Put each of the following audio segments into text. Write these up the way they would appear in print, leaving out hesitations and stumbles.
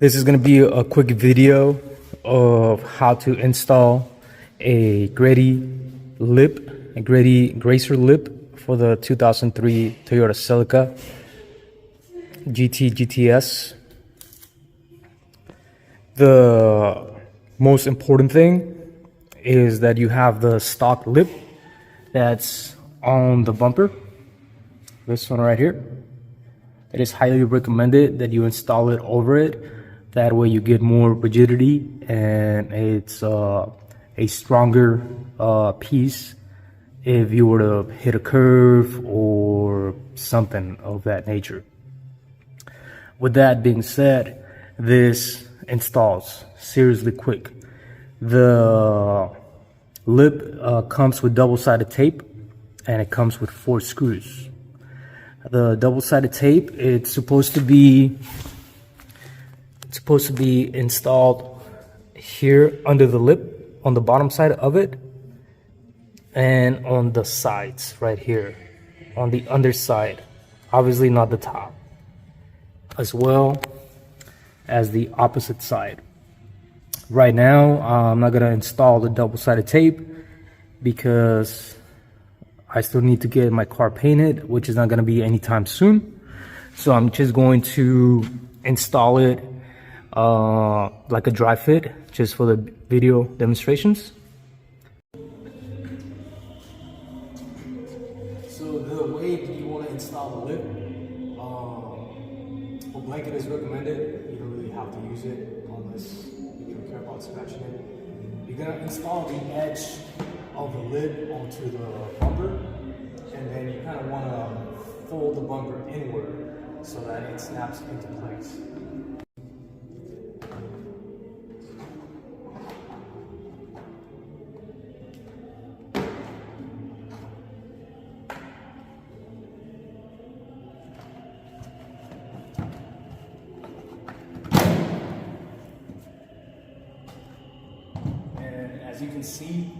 This is going to be a quick video of how to install a Greddy Gracer lip for the 2003 Toyota Celica GT GTS. The most important thing is that you have the stock lip that's on the bumper. This one right here. It is highly recommended that you install it over it. That way you get more rigidity and it's a stronger piece if you were to hit a curve or something of that nature. With that being said, this installs seriously quick. The lip comes with double-sided tape and it comes with 4 screws. The double-sided tape, it's supposed to be installed here under the lip on the bottom side of it and on the sides right here on the underside, obviously not the top, as well as the opposite side. Right now I'm not gonna install the double-sided tape because I still need to get my car painted, which is not gonna be anytime soon. So I'm just going to install it like a dry fit, just for the video demonstrations. So the way you want to install the lip, a blanket is recommended. You don't really have to use it unless you don't care about scratching it. You're gonna install the edge of the lid onto the bumper, and then you kind of want to fold the bumper inward so that it snaps into place. As you can see,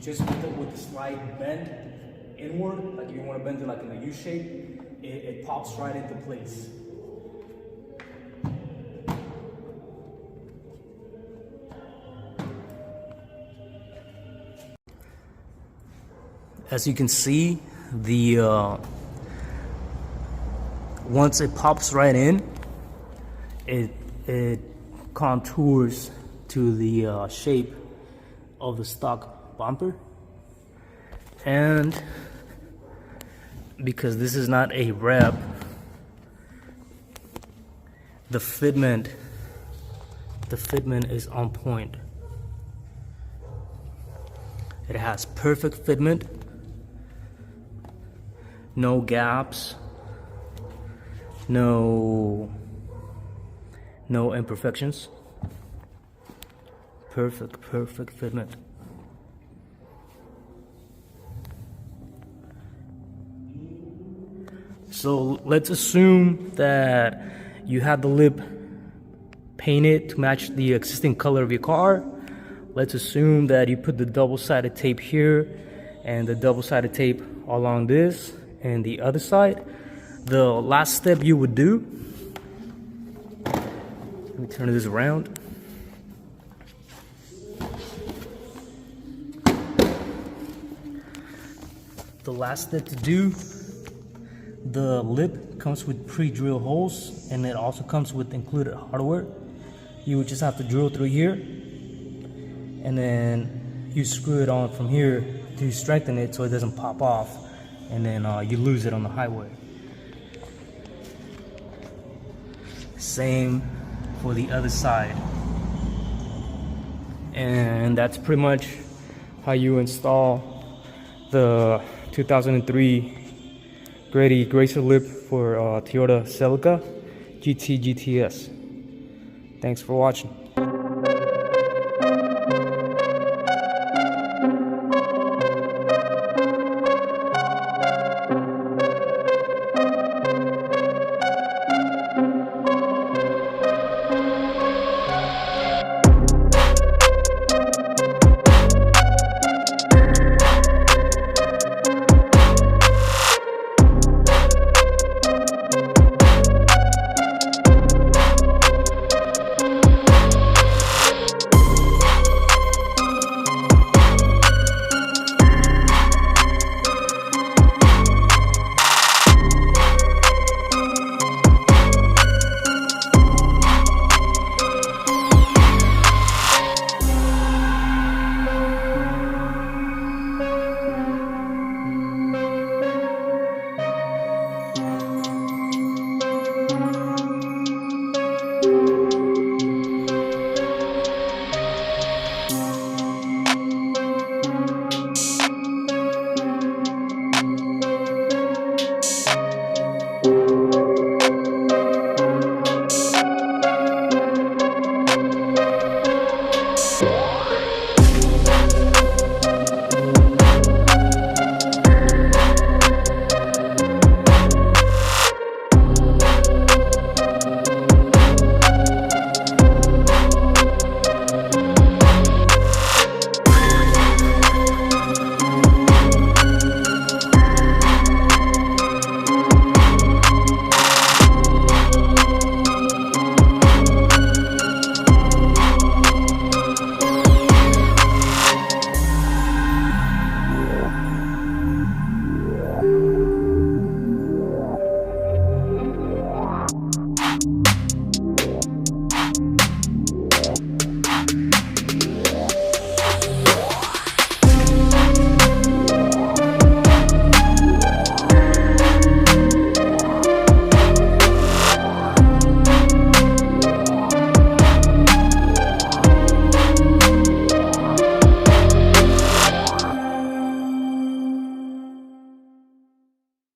just with the slide bend inward, like you want to bend it like in a U shape, it pops right into place. As you can see, the once it pops right in, it contours to the shape of the stock bumper. And because this is not a rep, the fitment is on point. It has perfect fitment, no gaps, no imperfections. Perfect fitment. So let's assume that you had the lip painted to match the existing color of your car. Let's assume that you put the double-sided tape here and the double-sided tape along this and the other side. The last step you would do, let me turn this around. The last step to do, the lip comes with pre-drilled holes and it also comes with included hardware. You would just have to drill through here and then you screw it on from here to strengthen it so it doesn't pop off, and then you lose it on the highway. Same for the other side. And that's pretty much how you install the 2003 Greddy Gracer lip for Toyota Celica GT GTS. Thanks for watching.